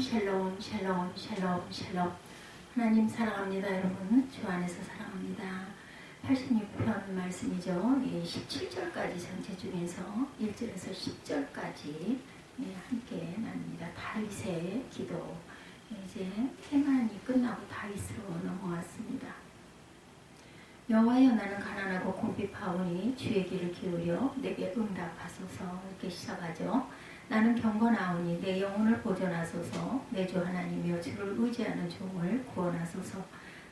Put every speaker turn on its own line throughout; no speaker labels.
샬롬 샬롬 샬롬 샬롬. 하나님 사랑합니다. 여러분 주 안에서 사랑합니다. 86편 말씀이죠. 17절까지 전체 중에서 1절에서 10절까지 함께 나눕니다. 다윗의 기도. 이제 해만이 끝나고 다윗으로 넘어왔습니다. 여호와여, 나는 가난하고 궁핍하오니 주의 귀를 기울여 내게 응답하소서. 이렇게 시작하죠. 나는 경건하오니 내 영혼을 보존하소서. 내 주 하나님이여, 주를 의지하는 종을 구원하소서.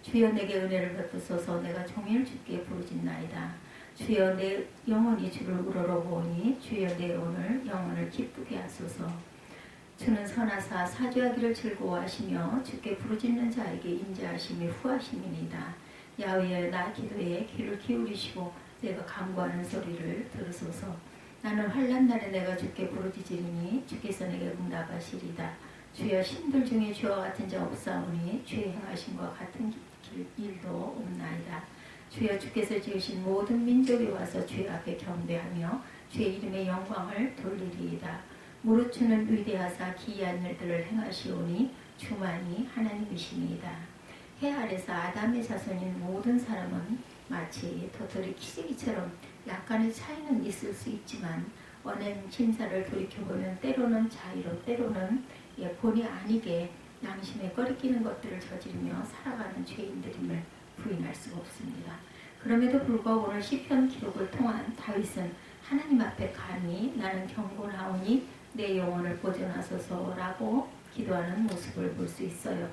주여 내게 은혜를 베푸소서. 내가 종일 주께 부르짖나이다. 주여 내 영혼이 주를 우러러보니 주여 내 오늘 영혼을 기쁘게 하소서. 주는 선하사 사죄하기를 즐거워하시며 주께 부르짖는 자에게 인자하심이 후하심이니이다. 야훼여, 나 기도에 귀를 기울이시고 내가 간구하는 소리를 들으소서. 나는 환난 날에 내가 주께 부르짖으리니 주께서 내게 응답하시리다. 주여, 신들 중에 주와 같은 자 없사오니 주의 행하심과 같은 일도 없나이다. 주여, 주께서 지으신 모든 민족이 와서 주의 앞에 경배하며 주의 이름의 영광을 돌리리이다. 무릇 주는 위대하사 기이한 일들을 행하시오니 주만이 하나님이시니이다. 해 아래서 아담의 자손인 모든 사람은 마치 도토리 키재기처럼 약간의 차이는 있을 수 있지만 언행 심사를 돌이켜보면 때로는 자의로 때로는 본의 아니게 양심에 꺼리끼는 것들을 저지르며 살아가는 죄인들임을 부인할 수가 없습니다. 그럼에도 불구하고 오늘 시편 기록을 통한 다윗은 하나님 앞에 감히 나는 경건하오니 내 영혼을 보존하소서라고 기도하는 모습을 볼 수 있어요.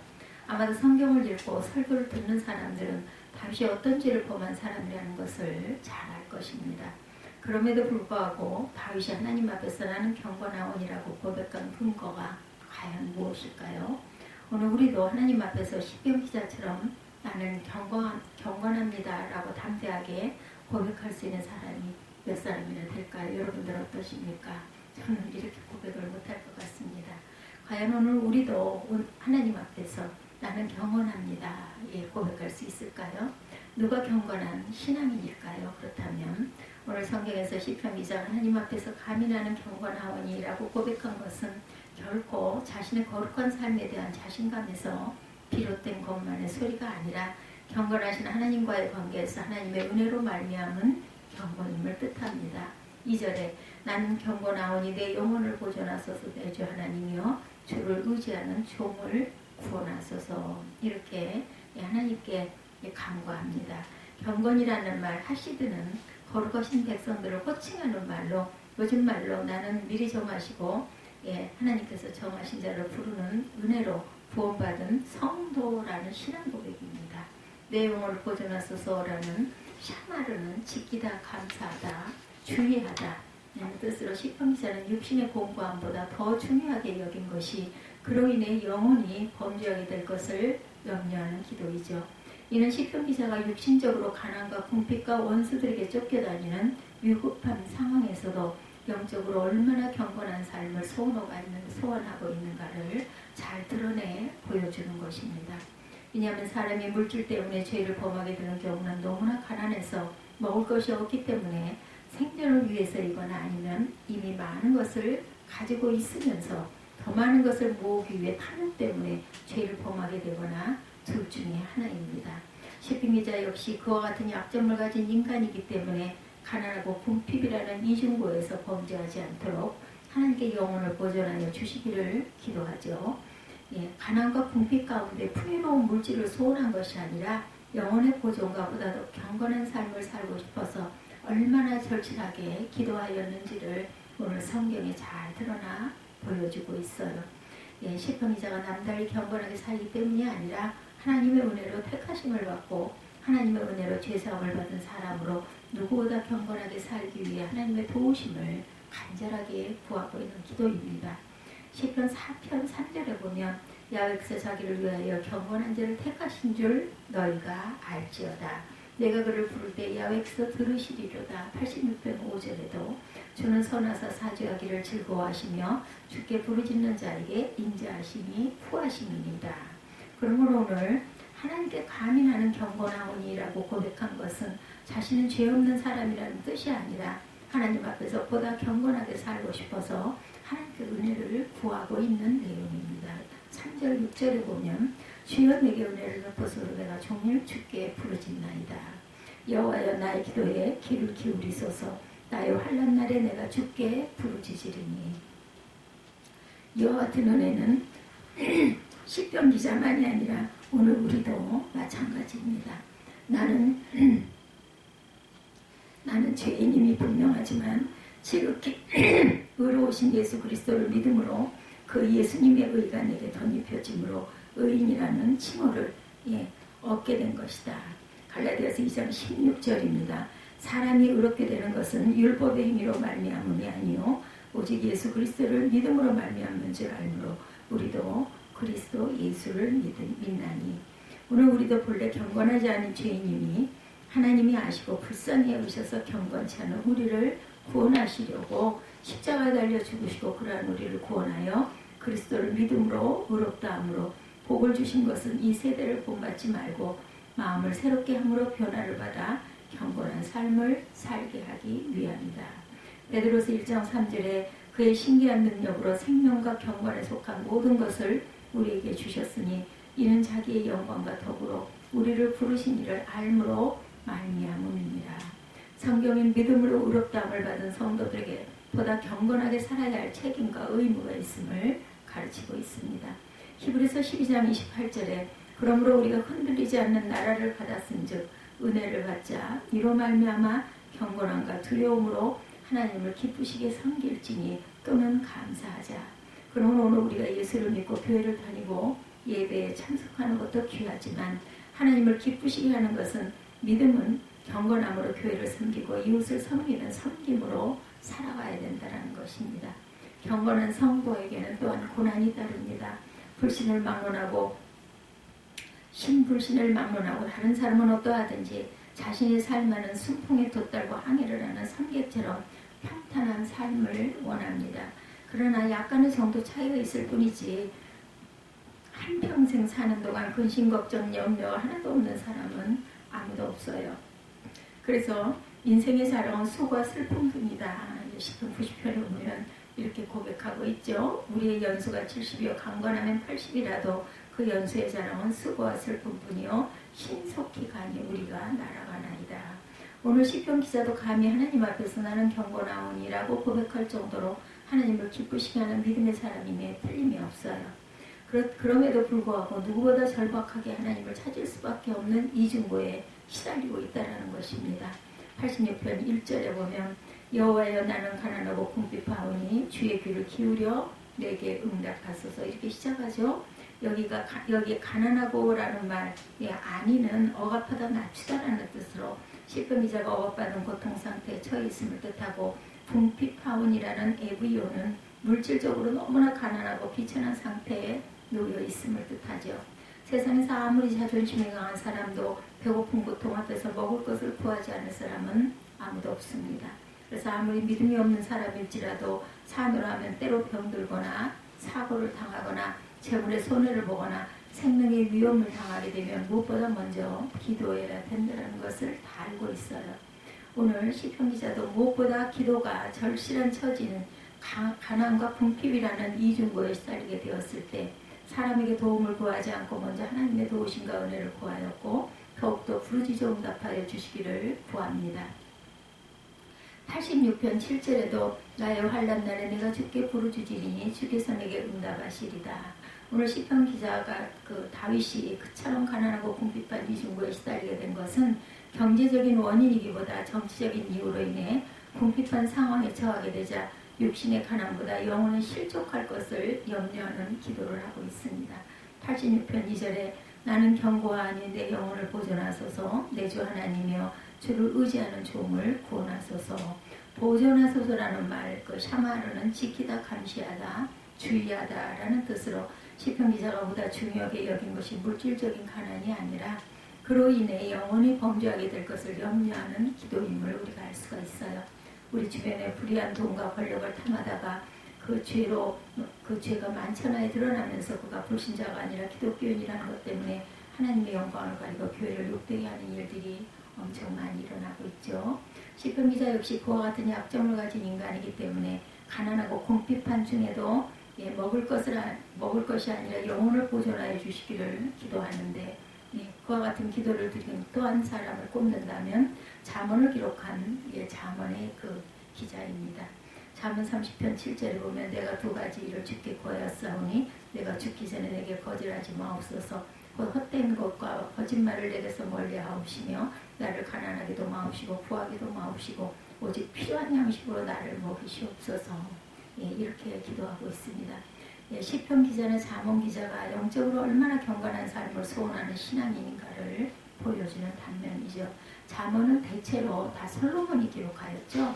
아마도 성경을 읽고 설교를 듣는 사람들은 다윗이 어떤 죄를 범한 사람이라는 것을 잘 알 것입니다. 그럼에도 불구하고 다윗이 하나님 앞에서 나는 경건하오니라고 고백한 근거가 과연 무엇일까요? 오늘 우리도 하나님 앞에서 시편 기자처럼 나는 경건합니다 라고 담대하게 고백할 수 있는 사람이 몇 사람이나 될까요? 여러분들 어떠십니까? 저는 이렇게 고백을 못할 것 같습니다. 과연 오늘 우리도 하나님 앞에서 나는 경건합니다 고백할 수 있을까요? 누가 경건한 신앙인일까요? 그렇다면 오늘 성경에서 시편 기자가 하나님 앞에서 감히 나는 경건하오니 라고 고백한 것은 결코 자신의 거룩한 삶에 대한 자신감에서 비롯된 것만의 소리가 아니라 경건하신 하나님과의 관계에서 하나님의 은혜로 말미암은 경건임을 뜻합니다. 2절에 나는 경건하오니 내 영혼을 보존하소서. 내 주 하나님이여, 주를 의지하는 종을 구원하소서. 이렇게 하나님께 간구합니다. 경건이라는 말, 하시드는 거룩하신 백성들을 호칭하는 말로, 요즘 말로 나는 미리 정하시고 하나님께서 정하신 자를 부르는 은혜로 구원받은 성도라는 신앙 고백입니다. 내 영혼을 보존하소서라는 샤마르는 지키다, 감사하다, 주의하다 라는 뜻으로 시편 기자는 육신의 공고함보다 더 중요하게 여긴 것이 그로 인해 영혼이 범죄하게 될 것을 염려하는 기도이죠. 이는 시편 기자가 육신적으로 가난과 궁핍과 원수들에게 쫓겨다니는 위급한 상황에서도 영적으로 얼마나 경건한 삶을 소원하고 있는가를 잘 드러내 보여주는 것입니다. 왜냐하면 사람이 물질 때문에 죄를 범하게 되는 경우는 너무나 가난해서 먹을 것이 없기 때문에 생존을 위해서이거나 아니면 이미 많은 것을 가지고 있으면서 더 많은 것을 모으기 위해 탐욕 때문에 죄를 범하게 되거나 둘 중에 하나입니다. 시편 기자 역시 그와 같은 약점을 가진 인간이기 때문에 가난하고 궁핍이라는 이중고에서 범죄하지 않도록 하나님께 영혼을 보존하여 주시기를 기도하죠. 가난과 궁핍 가운데 풍요로운 물질을 소원한 것이 아니라 영혼의 보존과 보다도 경건한 삶을 살고 싶어서 얼마나 절실하게 기도하였는지를 오늘 성경에 잘 드러나 보여주고 있어요. 시편 기자가 남달리 경건하게 살기 때문이 아니라 하나님의 은혜로 택하심을 받고 하나님의 은혜로 죄사함을 받은 사람으로 누구보다 경건하게 살기 위해 하나님의 도우심을 간절하게 구하고 있는 기도입니다. 시편 4편 3절에 보면 야훼께서 자기를 위하여 경건한 자를 택하신 줄 너희가 알지어다. 내가 그를 부를 때 야훼께서 들으시리로다. 86편 5절에도 주는 선하사 사죄하기를 즐거워하시며 주께 부르짖는 자에게 인자하심이 후하심이니이다. 그러므로 오늘 하나님께 감히 나는 경건하오니라고 고백한 것은 자신은 죄 없는 사람이라는 뜻이 아니라 하나님 앞에서 보다 경건하게 살고 싶어서 하나님께 은혜를 구하고 있는 내용입니다. 3절 6절에 보면 주여 내게 은혜를 베푸소서 내가 종일 주께 부르짖나이다. 여호와여 나의 기도에 귀를 기울이소서. 나의 환난 날에 내가 주께 부르짖으리니. 이와 같은 은혜는 시편 기자만이 아니라 오늘 우리도 마찬가지입니다. 나는 죄인임이 분명하지만 지극히 의로우신 예수 그리스도를 믿음으로 그 예수님의 의가 내게 덧입혀짐으로 의인이라는 칭호를 얻게 된 것이다. 갈라디아서 2장 16절입니다. 사람이 의롭게 되는 것은 율법의 행위로 말미암음이 아니요 오직 예수 그리스도를 믿음으로 말미암는 줄 알므로 우리도 그리스도 예수를 믿나니. 오늘 우리도 본래 경건하지 않은 죄인임이 하나님이 아시고 불쌍히 여기셔서 경건치 않은 우리를 구원하시려고 십자가에 달려 죽으시고 그러한 우리를 구원하여 그리스도를 믿음으로 의롭다 함으로 복을 주신 것은 이 세대를 본받지 말고 마음을 새롭게 함으로 변화를 받아 경건한 삶을 살게 하기 위함이다. 베드로서 1장 3절에 그의 신기한 능력으로 생명과 경건에 속한 모든 것을 우리에게 주셨으니 이는 자기의 영광과 더불어 우리를 부르신 이를 알므로 말미암음이니라. 성경인 믿음으로 의롭다함을 받은 성도들에게 보다 경건하게 살아야 할 책임과 의무가 있음을 가르치고 있습니다. 히브리서 12장 28절에 그러므로 우리가 흔들리지 않는 나라를 받았은즉 은혜를 받자 이로 말미암아 경건함과 두려움으로 하나님을 기쁘시게 섬길지니 또는 감사하자. 그러므로 오늘 우리가 예수를 믿고 교회를 다니고 예배에 참석하는 것도 귀하지만 하나님을 기쁘시게 하는 것은 믿음은 경건함으로 교회를 섬기고 이웃을 섬기는 섬김으로 살아가야 된다는 것입니다. 경건한 성도에게는 또한 고난이 따릅니다. 불신을 막론하고 신불신을 막론하고 다른 사람은 어떠하든지 자신의 삶에는 순풍에 돛달고 항해를 하는 삼객처럼 평탄한 삶을 원합니다. 그러나 약간의 정도 차이가 있을 뿐이지 한평생 사는 동안 근심, 걱정, 염려 하나도 없는 사람은 아무도 없어요. 그래서 인생의 사랑은 수고와 슬픔뿐이다. 시편 90편에 보면 이렇게 고백하고 있죠. 우리의 연수가 70이요 강건하면 80이라도 그 연수의 자랑은 수고와 슬픔뿐이요 신속히 가니 우리가 날아가나이다. 오늘 시편 기자도 감히 하나님 앞에서 나는 경건하오니라고 고백할 정도로 하나님을 기쁘시게 하는 믿음의 사람임에 틀림이 없어요. 그럼에도 불구하고 누구보다 절박하게 하나님을 찾을 수밖에 없는 이중고에 시달리고 있다는 것입니다. 86편 1절에 보면 여호와여 나는 가난하고 궁핍하오니 주의 귀를 기울여 내게 응답하소서 이렇게 시작하죠. 여기 가난하고라는 말의 안위는 억압하다 낮추다라는 뜻으로 시편 기자가 억압받은 고통 상태에 처해 있음을 뜻하고 궁핍하온이라는 에브이오는 물질적으로 너무나 가난하고 비천한 상태에 놓여 있음을 뜻하죠. 세상에서 아무리 자존심이 강한 사람도 배고픈 고통 앞에서 먹을 것을 구하지 않을 사람은 아무도 없습니다. 그래서 아무리 믿음이 없는 사람일지라도 산으로 하면 때로 병들거나 사고를 당하거나 재물의 손해를 보거나 생명의 위험을 당하게 되면 무엇보다 먼저 기도해야 된다는 것을 다 알고 있어요. 오늘 시편 기자도 무엇보다 기도가 절실한 처지는 가난과 궁핍이라는 이중고에 시달리게 되었을 때 사람에게 도움을 구하지 않고 먼저 하나님의 도우심과 은혜를 구하였고 더욱더 부르짖어 응답하여 주시기를 구합니다. 86편 7절에도 나의 환난 날에 내가 주께 부르짖으리니 주께서 내게 응답하시리다. 오늘 시편 기자가 다윗이 그처럼 가난하고 궁핍한 이중고에 시달리게 된 것은 경제적인 원인이기보다 정치적인 이유로 인해 궁핍한 상황에 처하게 되자 육신의 가난보다 영혼은 실족할 것을 염려하는 기도를 하고 있습니다. 86편 2절에 나는 견고하니 내 영혼을 보존하소서 내 주 하나님이여 주를 의지하는 종을 구원하소서. 보존하소서라는 말, 샤마르는 지키다, 감시하다, 주의하다라는 뜻으로 시편 기자가 보다 중요하게 여긴 것이 물질적인 가난이 아니라 그로 인해 영혼이 범죄하게 될 것을 염려하는 기도임을 우리가 알 수가 있어요. 우리 주변에 불의한 돈과 권력을 탐하다가 그 죄가 만천하에 드러나면서 그가 불신자가 아니라 기독교인이라는 것 때문에 하나님의 영광을 가리고 교회를 욕되게 하는 일들이 엄청 많이 일어나고 있죠. 시편 기자 역시 그와 같은 약점을 가진 인간이기 때문에 가난하고 궁핍한 중에도 먹을 것이 아니라 영혼을 보존하여 주시기를 기도하는데, 그와 같은 기도를 드린 또 한 사람을 꼽는다면 잠언을 기록한 잠언의 그 기자입니다. 잠언 30편 7절에 보면 내가 두 가지 일을 주께 구하였사오니 내가 죽기 전에 내게 거절하지 마옵소서. 곧 헛된 것과 거짓말을 내게서 멀리하옵시며 나를 가난하게도 마옵시고 부하게도 마옵시고 오직 필요한 양식으로 나를 먹이시옵소서. 이렇게 기도하고 있습니다. 시편 기자는 잠언 기자가 영적으로 얼마나 경건한 삶을 소원하는 신앙인인가를 보여주는 단면이죠. 잠언은 대체로 다 솔로몬이 기록하였죠.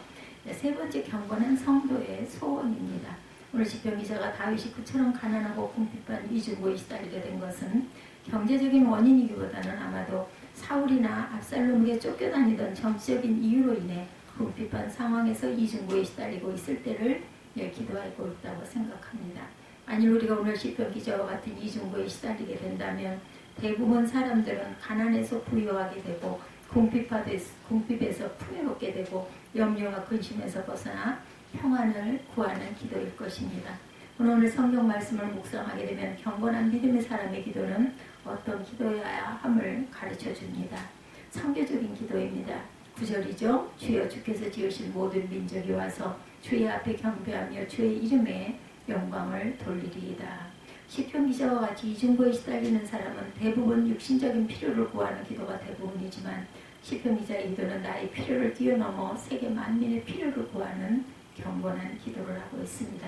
세 번째 경건한 성도의 소원입니다. 오늘 시편 기자가 다윗이 그처럼 가난하고 궁핍한 이중고에 시달리게 된 것은 경제적인 원인이기보다는 아마도 사울이나 압살롬에게 쫓겨다니던 정치적인 이유로 인해 궁핍한 상황에서 이중고에 시달리고 있을 때를 기도하고 있다고 생각합니다. 아니 우리가 오늘 시편 기자와 같은 이중고에 시달리게 된다면 대부분 사람들은 가난해서 부유하게 되고 궁핍에서 풍요롭게 되고 염려와 근심에서 벗어나 평안을 구하는 기도일 것입니다. 오늘 성경 말씀을 묵상하게 되면 경건한 믿음의 사람의 기도는 어떤 기도여야 함을 가르쳐 줍니다. 선교적인 기도입니다. 9절이죠. 주여 주께서 지으신 모든 민족이 와서 주의 앞에 경배하며 주의 이름에 영광을 돌리리이다. 시편 기자와 같이 이중고에 시달리는 사람은 대부분 육신적인 필요를 구하는 기도가 대부분이지만 시편 기자의 기도는 나의 필요를 뛰어넘어 세계 만민의 필요를 구하는 경건한 기도를 하고 있습니다.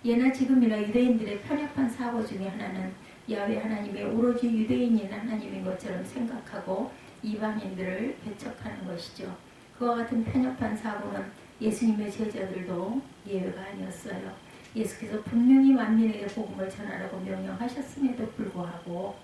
예나 지금이나 유대인들의 편협한 사고 중에 하나는 야훼 하나님의 오로지 유대인인 하나님인 것처럼 생각하고 이방인들을 배척하는 것이죠. 그와 같은 편협한 사고는 예수님의 제자들도 예외가 아니었어요. 예수께서 분명히 만민에게 복음을 전하라고 명령하셨음에도 불구하고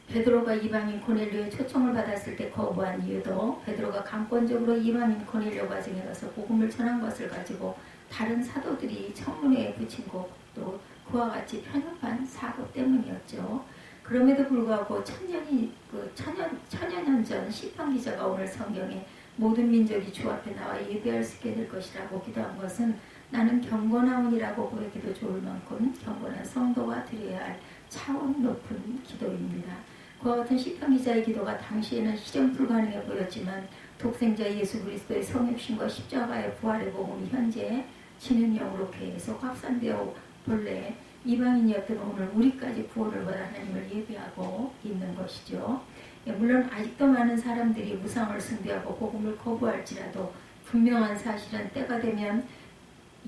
베드로가 이방인 고넬료의 초청을 받았을 때 거부한 이유도 베드로가 강권적으로 이방인 고넬료 가정에 가서 복음을 전한 것을 가지고 다른 사도들이 청문회에 붙인 것도 그와 같이 편협한 사고 때문이었죠. 그럼에도 불구하고 천여 년 전 시편 기자가 오늘 성경에 모든 민족이 주 앞에 나와 예배할 수 있게 될 것이라고 기도한 것은 나는 경건하오니라고 고백해도 좋을 만큼 경건한 성도가 드려야 할 차원 높은 기도입니다. 그와 같은 시편 기자의 기도가 당시에는 실현 불가능해 보였지만 독생자 예수 그리스도의 성육신과 십자가의 부활의 복음이 현재 진행형으로 계속 확산되어 본래 이방인이었던 오늘 우리까지 구원을 받아 하나님을 예배하고 있는 것이죠. 물론 아직도 많은 사람들이 무상을 숭배하고 복음을 거부할지라도 분명한 사실은 때가 되면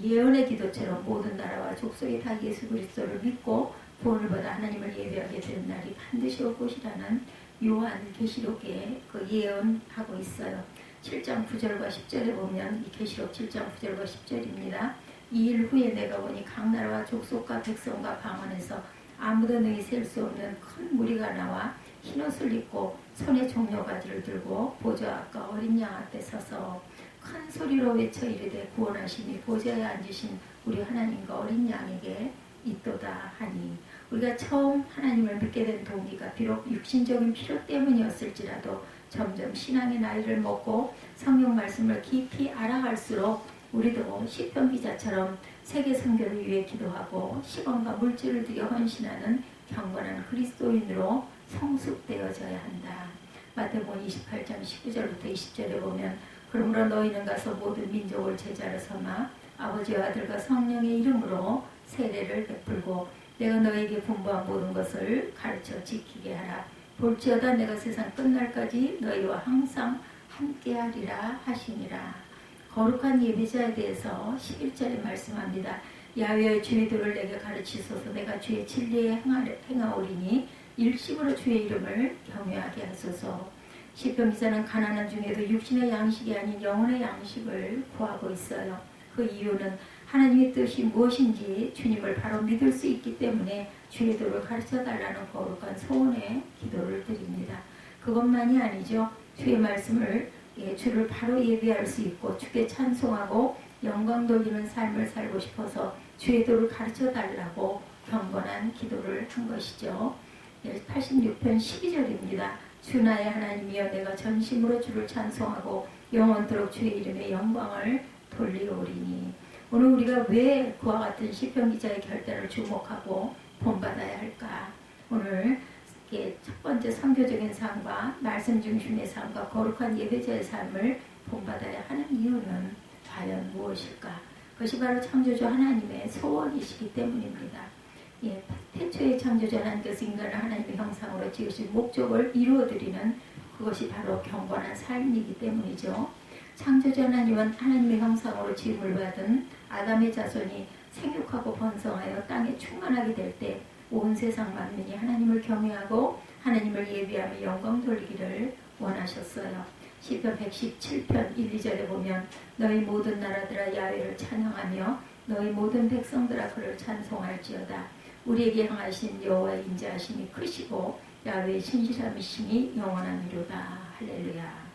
예언의 기도처럼 모든 나라와 족속이 다 예수 그리스도를 믿고 구원을 받아 하나님을 예배하게 되는 날이 반드시 올 것이라는 요한 계시록에 그 예언하고 있어요. 7장 9절과 10절에 보면 이 계시록 7장 9절과 10절입니다. 이 일 후에 내가 보니 각 나라와 족속과 백성과 방언에서 아무도 능히 셀 수 없는 큰 무리가 나와 흰옷을 입고 손에 종려가지를 들고 보좌 앞과 어린 양 앞에 서서 큰 소리로 외쳐 이르되 구원하시니 보좌에 앉으신 우리 하나님과 어린 양에게 있도다 하니, 우리가 처음 하나님을 믿게 된 동기가 비록 육신적인 필요 때문이었을지라도 점점 신앙의 나이를 먹고 성경 말씀을 깊이 알아갈수록 우리도 시편 기자처럼 세계 선교를 위해 기도하고 시간과 물질을 들여 헌신하는 경건한 그리스도인으로 성숙되어져야 한다. 마태복음 28장 19절부터 20절에 보면 그러므로 너희는 가서 모든 민족을 제자로 삼아 아버지와 아들과 성령의 이름으로 세례를 베풀고 내가 너희에게 분부한 모든 것을 가르쳐 지키게 하라. 볼지어다 내가 세상 끝날까지 너희와 항상 함께하리라 하시니라. 거룩한 예배자에 대해서 11절에 말씀합니다. 야훼의 주의 도를 내게 가르치소서. 내가 주의 진리에 행하오리니 일심으로 주의 이름을 경외하게 하소서. 시편 기자는 가난한 중에도 육신의 양식이 아닌 영혼의 양식을 구하고 있어요. 그 이유는 하나님의 뜻이 무엇인지 주님을 바로 믿을 수 있기 때문에 주의 도를 가르쳐달라는 거룩한 소원의 기도를 드립니다. 그것만이 아니죠. 주의 말씀을 주를 바로 예배할 수 있고 주께 찬송하고 영광 돌리는 삶을 살고 싶어서 주의 도를 가르쳐달라고 경건한 기도를 한 것이죠. 86편 12절입니다. 주 나의 하나님이여 내가 전심으로 주를 찬송하고 영원토록 주의 이름의 영광을 돌리오리니. 오늘 우리가 왜 그와 같은 시편 기자의 결단을 주목하고 본받아야 할까? 오늘 첫 번째 선교적인 삶과 말씀 중심의 삶과 거룩한 예배자의 삶을 본받아야 하는 이유는 과연 무엇일까? 그것이 바로 창조주 하나님의 소원이시기 때문입니다. 태초의 창조주 하나님께서 인간을 하나님의 형상으로 지으신 목적을 이루어드리는 그것이 바로 경건한 삶이기 때문이죠. 창조주 하나님은 하나님의 형상으로 지음을 받은 아담의 자손이 생육하고 번성하여 땅에 충만하게 될 때 온 세상 만민이 하나님을 경외하고 하나님을 예배하며 영광 돌리기를 원하셨어요. 시편 117편 1, 2절에 보면 너희 모든 나라들아 야훼를 찬양하며 너희 모든 백성들아 그를 찬송할지어다. 우리에게 향하신 여호와의 인자하심이 크시고 야훼의 신실함이심이 영원하미로다. 할렐루야.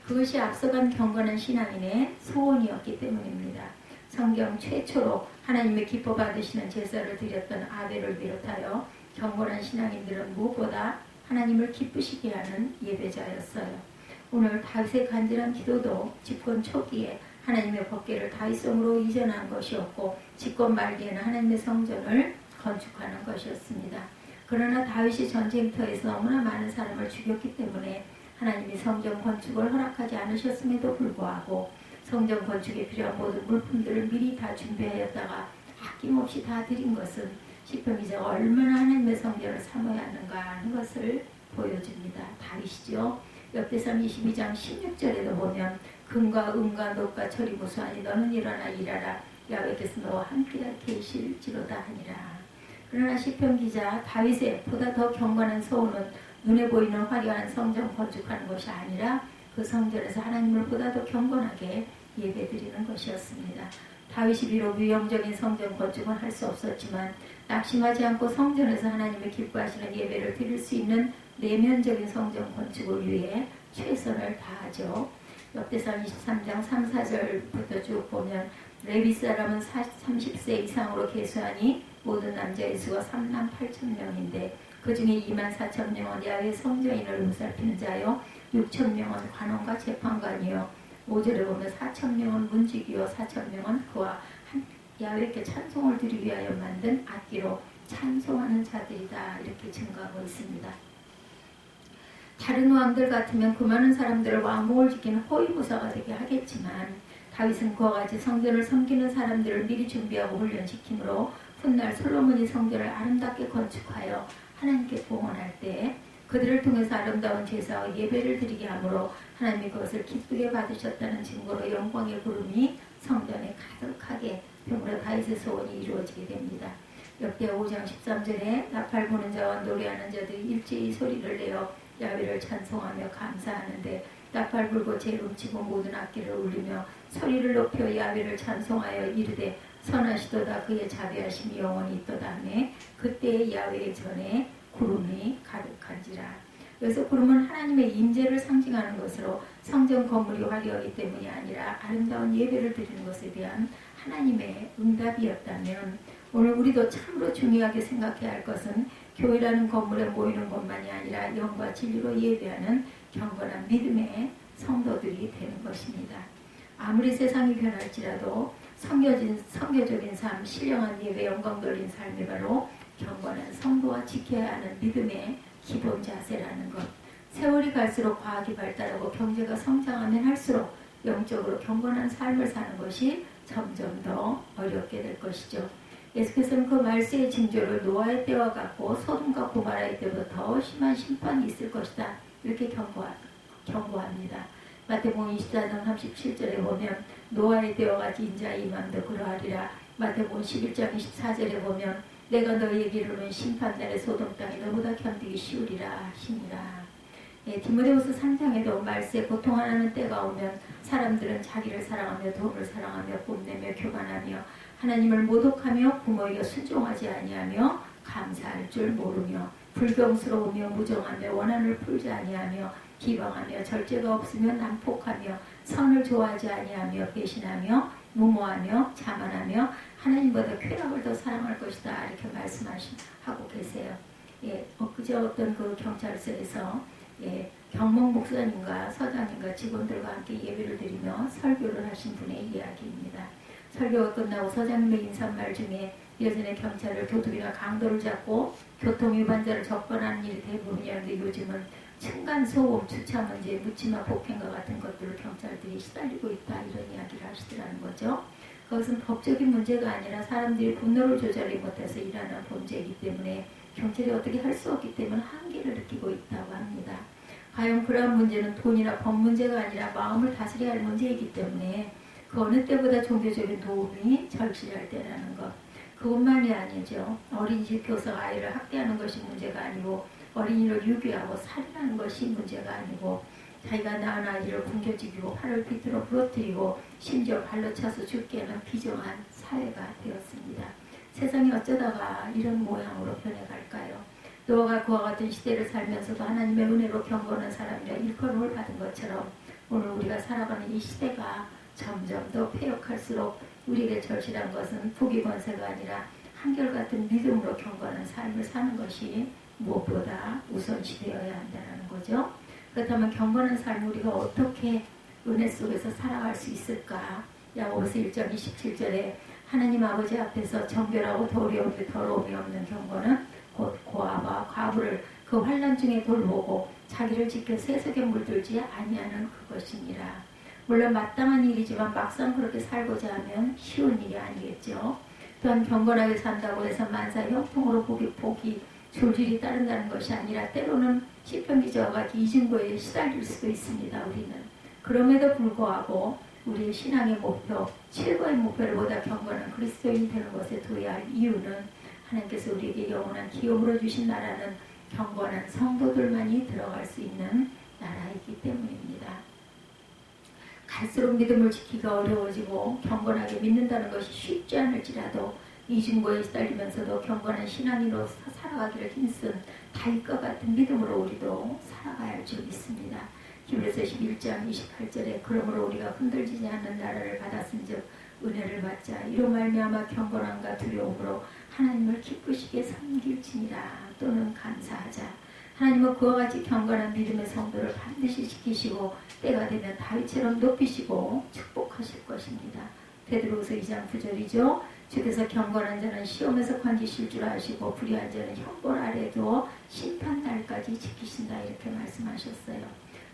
그것이 앞서간 경건한 신앙인의 소원이었기 때문입니다. 성경 최초로 하나님의 기뻐 받으시는 제사를 드렸던 아벨을 비롯하여 경건한 신앙인들은 무엇보다 하나님을 기쁘시게 하는 예배자였어요. 오늘 다윗의 간절한 기도도 집권 초기에 하나님의 법궤를 다윗성으로 이전한 것이었고 집권 말기에는 하나님의 성전을 건축하는 것이었습니다. 그러나 다윗이 전쟁터에서 너무나 많은 사람을 죽였기 때문에 하나님이 성전 건축을 허락하지 않으셨음에도 불구하고 성전 건축에 필요한 모든 물품들을 미리 다 준비하였다가 아낌없이 다 드린 것은 시편 기자가 얼마나 하나님의 성전을 사모해야 하는가 하는 것을 보여줍니다. 다윗이죠. 역대상 22장 16절에도 보면 금과 은과 녹과 철이 무수하니 너는 일어나 일하라. 야훼께서 너와 함께 계실지로다 하니라. 그러나 시편 기자 다윗의 보다 더 경건한 소원은 눈에 보이는 화려한 성전 건축하는 것이 아니라 그 성전에서 하나님을 보다 더 경건하게 예배드리는 것이었습니다. 다윗이 비록 위험적인 성전 건축은 할 수 없었지만 낙심하지 않고 성전에서 하나님을 기뻐하시는 예배를 드릴 수 있는 내면적인 성전 건축을 위해 최선을 다하죠. 역대상 23장 3, 4절부터 쭉 보면 레위 사람은 30세 이상으로 계수하니 모든 남자의 수가 3만 8천 명인데 그 중에 2만 4천 명은 야훼 성전인을 보살피는 자요 6천 명은 관원과 재판관이요 5절에 보면 4천 명은 문지기요 4천 명은 그와 야훼께 찬송을 드리기 위하여 만든 악기로 찬송하는 자들이다. 이렇게 증거하고 있습니다. 다른 왕들 같으면 그 많은 사람들을 왕궁을 지키는 호위무사가 되게 하겠지만 다윗은 그와 같이 성전을 섬기는 사람들을 미리 준비하고 훈련시키므로 훗날 솔로몬이 성전을 아름답게 건축하여 하나님께 봉헌할 때 그들을 통해서 아름다운 제사와 예배를 드리게 하므로 하나님이 그것을 기쁘게 받으셨다는 증거로 영광의 구름이 성전에 가득하게 되므로 다윗의 소원이 이루어지게 됩니다. 역대 5장 13절에 나팔 부는 자와 노래하는 자들이 일제히 소리를 내어 야훼를 찬송하며 감사하는데 나팔 불고 재음치고 모든 악기를 울리며 소리를 높여 야훼를 찬송하여 이르되 선하시도다 그의 자비하심이 영원히 있도다 하매 그때의 야훼의 전에 구름이 가득한지라. 그래서 구름은 하나님의 임재를 상징하는 것으로 성전 건물이 화려하기 때문이 아니라 아름다운 예배를 드리는 것에 대한 하나님의 응답이었다면 오늘 우리도 참으로 중요하게 생각해야 할 것은 교회라는 건물에 모이는 것만이 아니라 영과 진리로 예배하는 경건한 믿음의 성도들이 되는 것입니다. 아무리 세상이 변할지라도 성교적인 삶, 신령한 예배, 영광 돌린 삶이 바로 경건한 성도와 지켜야 하는 믿음의 기본 자세라는 것. 세월이 갈수록 과학이 발달하고 경제가 성장하면 할수록 영적으로 경건한 삶을 사는 것이 점점 더 어렵게 될 것이죠. 예수께서는 그 말세의 징조를 노아의 때와 같고 소돔과 고모라의 때보다 더 심한 심판이 있을 것이다. 이렇게 경고합니다. 마태복음 24장 37절에 보면 노아의 때와 같이 인자의 임함도 그러하리라. 마태복음 11장 24절에 보면 내가 너희에게 이르는 심판날의 소돔 땅이 너보다 견디기 쉬우리라 하시니라. 디모데후서 3장에도 말세 고통하는 때가 오면 사람들은 자기를 사랑하며 돈을 사랑하며 뽐내며 교만하며 하나님을 모독하며 부모에게 순종하지 아니하며 감사할 줄 모르며 불경스러우며 무정하며 원한을 풀지 아니하며 비방하며 절제가 없으며 난폭하며 선을 좋아하지 아니하며 배신하며 무모하며 자만하며 하나님보다 쾌락을 더 사랑할 것이다. 이렇게 말씀하고 계세요. 그제 어떤 그 경찰서에서 경목 목사님과 서장님과 직원들과 함께 예배를 드리며 설교를 하신 분의 이야기입니다. 설교가 끝나고 서장님의 인사말 중에 예전에 경찰을 도둑이나 강도를 잡고 교통위반자를 적발하는 일이 대부분이었는데 요즘은 층간소음, 주차 문제, 묻지마 폭행과 같은 것들을 경찰들이 시달리고 있다 이런 이야기를 하시더라는 거죠. 그것은 법적인 문제가 아니라 사람들이 분노를 조절하지 못해서 일어나는 범죄이기 때문에 경찰이 어떻게 할 수 없기 때문에 한계를 느끼고 있다고 합니다. 과연 그러한 문제는 돈이나 법 문제가 아니라 마음을 다스려야 할 문제이기 때문에 그 어느 때보다 종교적인 도움이 절실할 때라는 것. 그것만이 아니죠. 어린이집 교사가 아이를 학대하는 것이 문제가 아니고 어린이를 유기하고 살인하는 것이 문제가 아니고 자기가 낳은 아이를 굶겨죽이고 팔을 비틀어 부러뜨리고 심지어 발로 차서 죽게 하는 비정한 사회가 되었습니다. 세상이 어쩌다가 이런 모양으로 변해갈까요? 노아가 그와 같은 시대를 살면서도 하나님의 은혜로 경건한 사람이라 일컬음을 받은 것처럼 오늘 우리가 살아가는 이 시대가 점점 더 폐역할수록 우리에게 절실한 것은 부귀 권세가 아니라 한결같은 믿음으로 경건한 삶을 사는 것이 무엇보다 우선시되어야 한다는 거죠. 그렇다면 경건한 삶을 우리가 어떻게 은혜 속에서 살아갈 수 있을까? 야고보서 1장 27절에 하나님 아버지 앞에서 정결하고 더러움이 없는 경건은 곧 고아와 과부를 그 환난 중에 돌보고 자기를 지켜 세속에 물들지 아니하는 그것이니라. 물론 마땅한 일이지만 막상 그렇게 살고자 하면 쉬운 일이 아니겠죠. 또한 경건하게 산다고 해서 만사 형통으로 복이 줄줄이 따른다는 것이 아니라 때로는 시편 기자와 같이 이중고에 시달릴 수도 있습니다. 우리는. 그럼에도 불구하고 우리의 신앙의 목표, 최고의 목표를 보다 경건한 그리스도인이 되는 것에 둬야 할 이유는 하나님께서 우리에게 영원한 기업으로 주신 나라는 경건한 성도들만이 들어갈 수 있는 나라이기 때문입니다. 갈수록 믿음을 지키기가 어려워지고 경건하게 믿는다는 것이 쉽지 않을지라도 이중고에 시달리면서도 경건한 신앙인으로 살아가기를 힘쓴 다윗과 같은 믿음으로 우리도 살아가야 할 줄 믿습니다. 히브리서 11장 28절에 그러므로 우리가 흔들리지 않는 나라를 받았은즉 은혜를 받자 이로 말미암아 경건함과 두려움으로 하나님을 기쁘시게 섬길지니라. 또는 감사하자. 하나님은 그와 같이 경건한 믿음의 성도를 반드시 지키시고 때가 되면 다윗처럼 높이시고 축복하실 것입니다. 베드로후서 2장 9절이죠. 주께서 경건한 자는 시험에서 건지실 줄 아시고 불의한 자는 형벌 아래 두어 심판날까지 지키신다 이렇게 말씀하셨어요.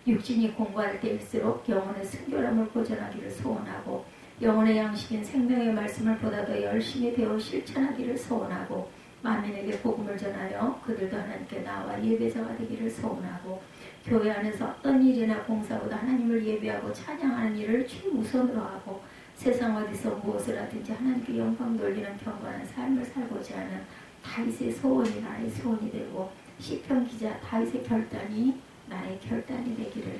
육신이 공부할 때일수록 영혼의 순결함을 보존하기를 소원하고 영혼의 양식인 생명의 말씀을 보다 더 열심히 배워 실천하기를 소원하고 만민에게 복음을 전하여 그들도 하나님께 나와 예배자가 되기를 소원하고 교회 안에서 어떤 일이나 봉사보다 하나님을 예배하고 찬양하는 일을 최우선으로 하고 세상 어디서 무엇을 하든지 하나님께 영광 돌리는 경건한 삶을 살고자 하는 다윗의 소원이 나의 소원이 되고 시편 기자 다윗의 결단이 나의 결단이 되기를